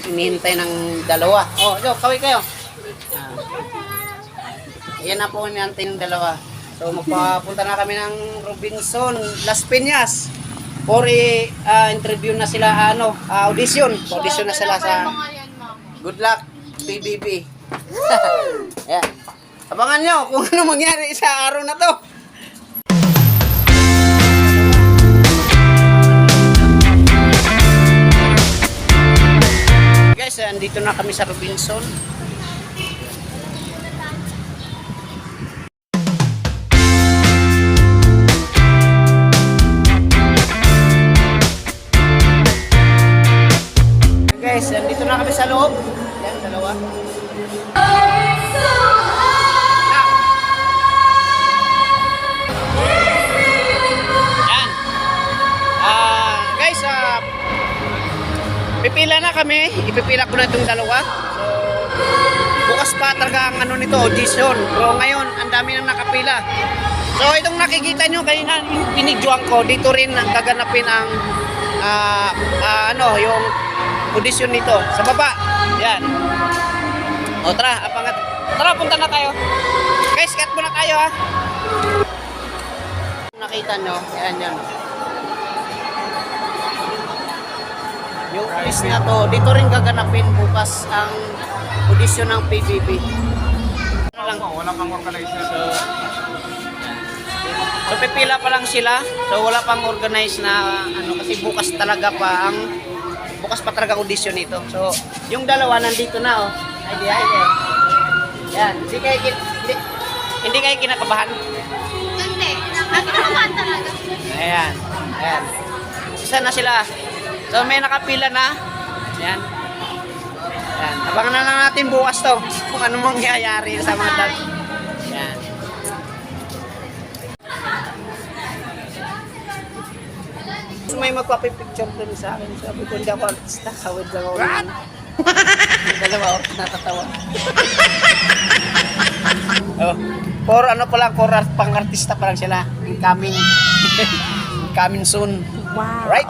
inihintay ng dalawa. Oh, yo, kaway kayo. Yan na po inihintay ng dalawa. So magpapunta na kami ng Robinson Las Piñas for interview na sila audition. Audition na sila sa Good Luck PBB. Ayan. Abangan nyo kung ano mangyari sa araw na to. Guys, andito na kami sa Robinson. Guys, andito na kami sa loob. Yan, dalawa. Yan. Guys, pipila na kami. Ipipila ko na itong dalawa. So, bukas pa talaga ang nito, audition. Pero ngayon, ang dami nang nakapila. So, itong nakikita nyo, kanina pinidyoan ko, dito rin gaganapin ang yung audition nito. Sa baba. Yan. O, tara, apangat. Tara, punta na tayo. Guys, cut muna tayo, ha. Nakita nyo, yan, yan. Yung list na to, dito rin gaganapin bukas ang audition ng PBB. Wala pang organizer. So pipila pa lang sila. So wala pang organize na kasi bukas pa talaga audition nito. So yung dalawa nandito na Ay di ay. Yan, hindi kayo kinakabahan. Hindi, nakakabahan talaga. Ayan. Ayan. Isa na sila. So may nakapila na. Ayan. Ayan. Abangan na lang natin bukas to kung ano mangyayari sa mga dal. Ayan. So, may magpapipicture dun sa akin. Sabi ko, hindi ako artista. Hawid lang ako. What? Dalawa ako, natatawa. Pang artista pa lang sila. Incoming. Coming soon. Wow. Right?